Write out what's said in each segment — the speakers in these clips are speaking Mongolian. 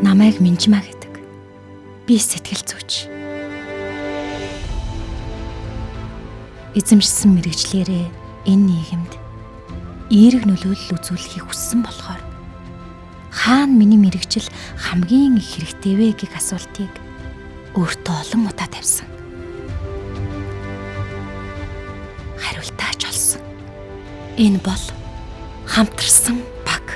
намайг Минжмаа гэдэг. Би сэтгэл зүйч. Эзэмшсэн мэрэгчлэрээ энэ нийгэмд эерэг нөлөөлөл үзүүлэхийг хүссэн болохоор хаана миний мэрэгчил хамгийн их хэрэгтэй вэ гэх асуултыг өөртөө олон удаа тавьсан. Хариултаач олсон. Энэ бол хамтарсан баг.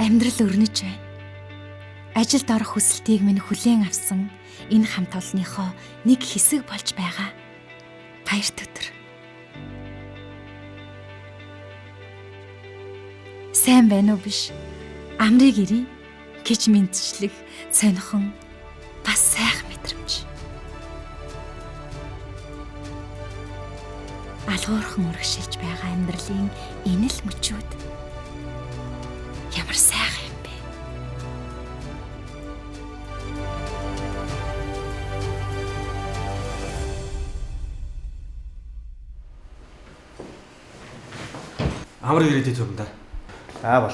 Амьдрал өрнөж байна. Ажилд орох хүсэлтийг минь хүлээн авсан энэ хамт олонныхоо нэг хэсэг болж байгаа. Баярт өдөр. Сайн байна уу биш? Амрыг ирий гэж мэдчлэх сонирхон бас сайхан мэдрэмж. Алгуурхан урагшилж байгаа амьдралын энэ л мөчүүд. Ямар сайхан юм бэ? Амар ирээд юм да. Бол.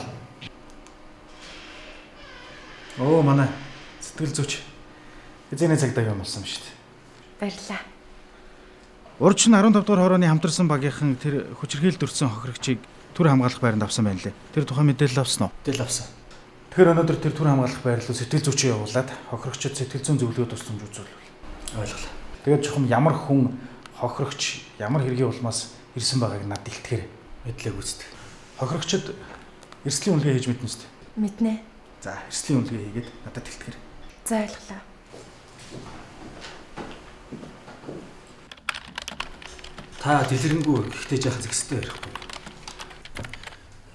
Оо манай сэтгэл зүйч. Эзэний цагдаа юм болсон шүү дээ. Баярлаа. Урд чинь 15 дугаар хорооны хамтарсан багийнхан тэр хүчирхийлд өрсөн хохирогчийг төр хамгаалах байранд авсан байна лээ. Тэр тухайн мэдээлэл авсан уу? Мэдээлэл авсан. Тэгэхээр өнөөдөр тэр төр хамгаалах байр руу сэтгэл зүйчээ явуулаад хохирогчид сэтгэл зүйн зөвлөгөө тусламж үзүүлвэл. Ойлголоо. Тэгээд чухам ямар хүн хохирогч ямар хэргийн улмаас ирсэн байгааг надад илтгэр. Мэдлэг үздэг. Хохирогчид эрсдлийн үнэлгээ хийж мэднэ шүү дээ. Мэднэ. За, эрсдлийн үнэлгээ хийгээд надад илтгэр. За ойлголоо. Та дэлгэрэнгүй гэхдээ жаахан зэгстэй ярихгүй.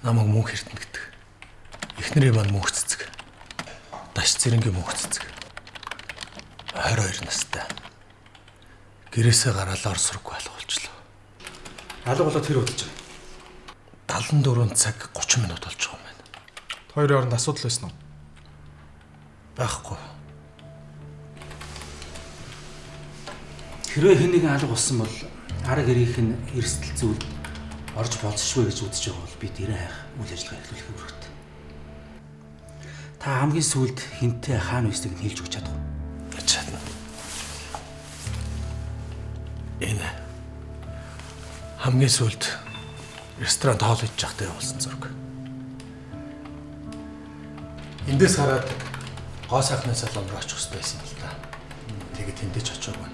Намайг мөнх эрдэнэ гэдэг. Эхнэрээ маань мөнх цэцэг. Даш зэрэнгийн мөнх цэцэг. 22 настай. Гэрээсээ гараад ор сургуу алга болчихлоо. Алга болоод тэр удаж байна. 74 цаг 30 минут болж байгаа юм байна. Хоёрын хооронд асуудал байсан уу? Байхгүй. Хэрвээ хэн нэгэн алга болсон бол арга гэрийнх нь эрсдэл зүйлд орж болцшгүй гэж үзэж байгаа бол би дэрэн хайх үйл ажиллагаа эхлүүлэх үүрэгтэй. Та хамгийн сүүлд хинтээ хаана үйснийг нь хэлж өгч чадах уу? Чадна. Энэ хамгийн сүүлд ресторан тоол хийж явахдаа явуулсан зураг. Эндээс хараад гоо сайхны салон руу очих хэрэгтэй байсан л да. Тэгээд тэндэж очоогүй.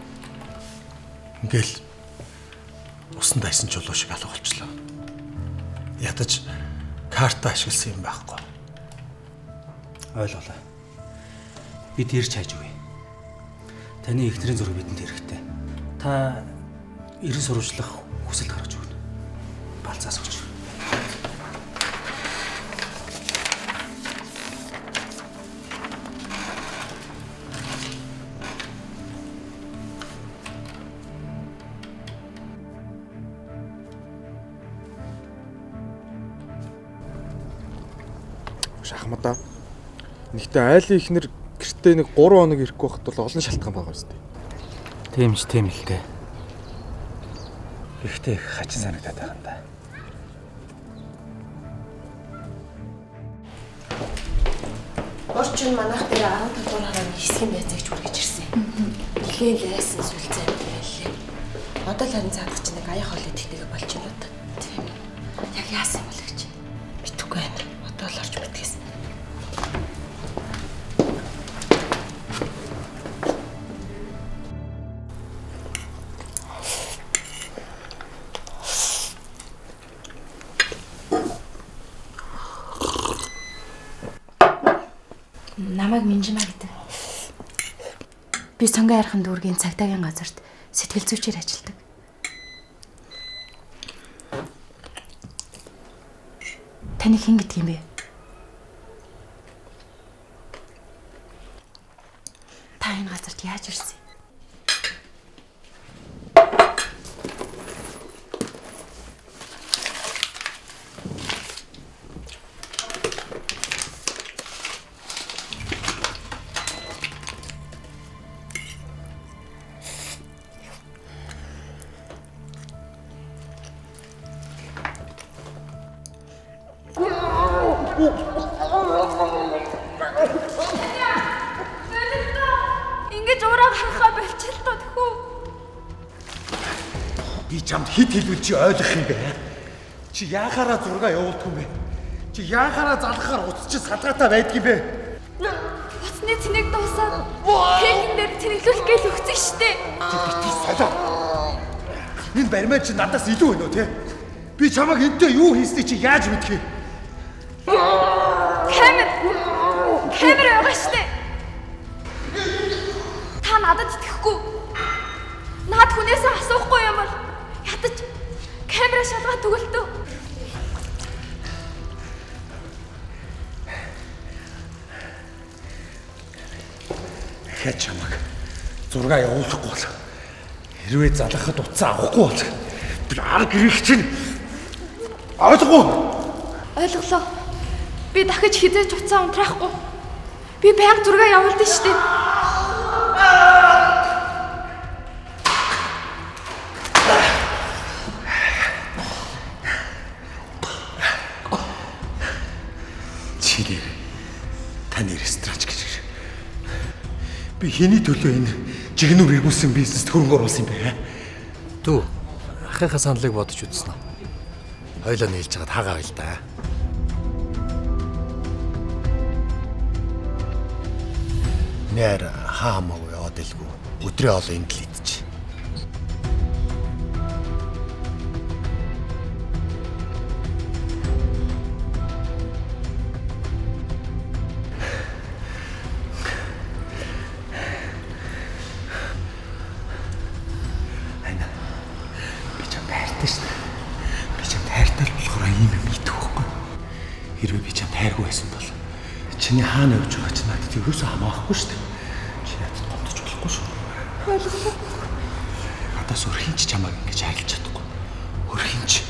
Ингээл усан дайсан чулуу шиг алга болчихлоо. Ядаж карта ашигласан юм байхгүй. Ойлголоо. Бид ирж хайж өгье. Таны эхнэрийн зураг бидэнд хэрэгтэй. Та эрен сурвалжлах хүсэлт гаргаж өгнө. Балцаас өгч. Шахмадаа. Нэгтээ айлын ихнэр гэртээ нэг 3 хоног ирэхгүй байхад бол олон шалтгаан байгаа үстэй. Тийм л дээ. Ихтэй их хачин санагдаад байгаа юм да. Орчин манайх дээр 15 дугаар хараа хэсгийн байцаагч үргэж ирсэн. Нилээн лайсан сүлцээ юм байлээ. Одоо л харин цаадах чинь нэг аяа хоолой тэгтэйгээ болж байна уу? Тийм. Яг яасан юм бол гэж. Мэдхгүй байна. Одоо л орж мэдгээс. Намайг Минжима гэдэг. Би Сонгон хайрхан дүүргийн цагдаагийн газарт сэтгэл зүйчээр ажилладаг. Таны хэн гэдэг юм бэ? Та энэ газарт яаж ирсэн? Ингэж ураг хахаа болчихлоо тэхүү. Би чамд хит хэлвэл чи ойлгох юм бэ? Чи яахаараа зураг явуулдаг юм бэ? Чи яахаараа залхахаар уцчих садгаатай байдаг юм бэ? Утасны цэнийг дуусаад хэлэн дээр цэниглүүлэх гээл өгсөн штэ. Чи битгий солио. Энэ баримаа чи надаас илүү байна уу те? Би чамайг энтэй юу хийснийг чи яаж мэдэх юм? Камер байгаа штэ. Та надад итгэхгүй. Наад хүнээсээ асуухгүй юм бол ядаж камера шалгаад төгөлтөө. Хэд чамайг зураг явуулахгүй бол хэрвээ залгахад утсаа авахгүй бол би арга гэрэх чинь ойлгоо. Ойлголоо. Би дахиж хизээж уцаа унтраахгүй. Би байнга зураг явуулдаг штэ. Чи таны ресторач гэж. Би хэний төлөө энэ жигнүр иргүүлсэн бизнест хөрөнгө оруулсан юм бэ? Дүү, ахыхаа саналыг бодож үзсэн үү? Хойлоо нийлж хагаад хагаа байл да. Нэр хаамаагүй яваад илгүй. Өдрөө олон энд л идчих. Хэрвээ би чамд хайргүй байсан бол чиний хаана явж байгаа ч надад ерөөсөө хамаахгүй шүү дээ. Чи надад гомдож болохгүй шүү. Ойлголоо. Надаас өрхийн ч чамайг ингэж харилж чадахгүй. Өрхийн ч.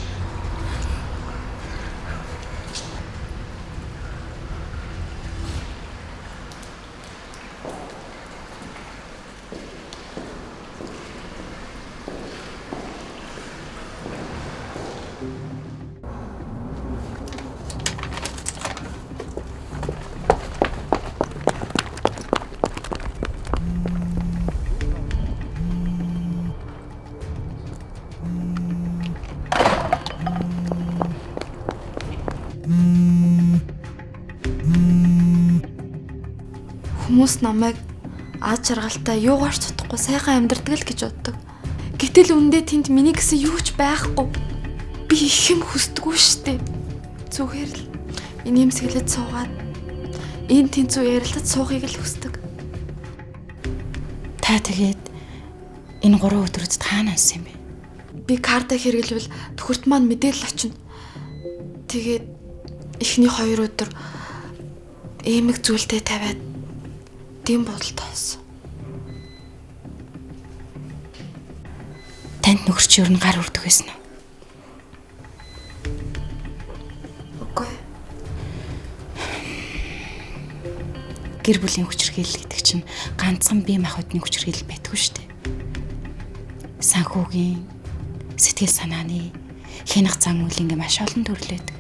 Хүмүүс намайг аз жаргалтай юугаар ч чадахгүй сайхан амьдардаг л гэж боддог. Гэтэл үндэ тэнд миний гэсэн юу ч байхгүй. Би их юм хүсдэггүй штэ. Зүгээр л инээмсэглэж суугаад энэ тэнцүү ярилцаж суухыг л хүсдэг. Та тэгээд энэ 3 өдрөд таана байсан юм бэ? Би карта хэрэглэвэл төхөрт маань мэдээлэл очино. Тэгээд эхний 2 өдөр эмэг зүйлтэй тавиад дэм бодолд онсон. Танд нөхөрч юу н гар үрдэг байсан уу? Үгүй. Гэр бүлийн хүчирхийлэл гэдэг чинь ганцхан бие махбодны хүчирхийлэл байдгүй шүү дээ. Санхүүгийн, сэтгэл санааны, хянах зан үйл ингээ маш олон төрөл байдаг.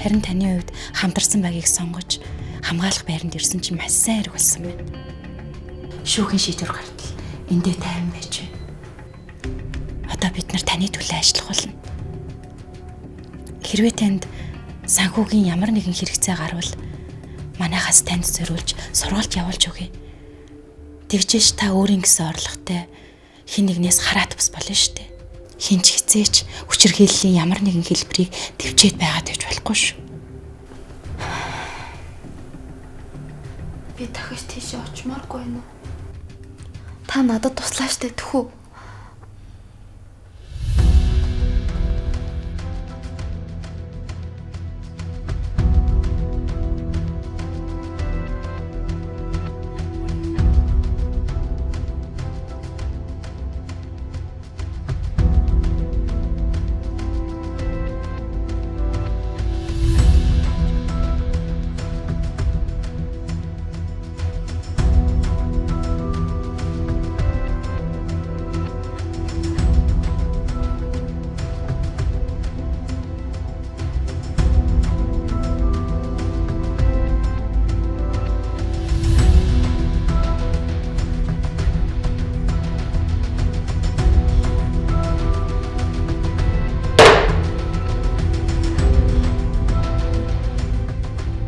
Харин таны хувьд хамтарсан багийг сонгож хамгаалах байранд ирсэн чинь маш сайн хэрэг болсон байна. Шүүхийн шийдвэр гартал эндээ тайван байж байна. Одоо бид нар таны төлөө ажиллах болно. Хэрвээ танд санхүүгийн ямар нэгэн хэрэгцээ гарвал манайхаас танд зориулж сургалт явуулж өгье. Тэгжээч та өөрийн гэсэн орлоготой хин нэгнээс хараат бас болно шүү дээ. Хин ч хизээч хүчирхийллийн ямар нэгэн хэлбэрийг төвчээд байгаад байж болохгүй шүү. Би дахиж тийшээ очимооргүй байна уу? Та надад туслаа штэ төхөө.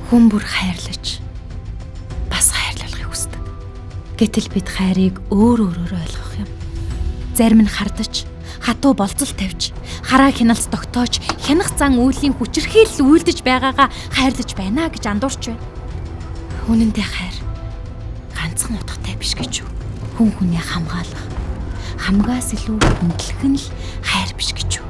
Хүн бүр хайрлаж бас хайрлуулахыг хүсдэг. Гэтэл бид хайрыг өөрөөр ойлгох юм. Зарим нь хардаж, хатуу болцол тавьж, хараа хяналц тогтоож, хянах зан үйлийн хүчирхийлэл үйлдэж байгаагаа хайрлаж байна гэж андуурч байна. Үнэн дээр хайр ганцхан утгатай биш гэж юу? Хүн хүнээ хамгаалах, хамгаас илүү хүндлэх нь л хайр биш гэж юу?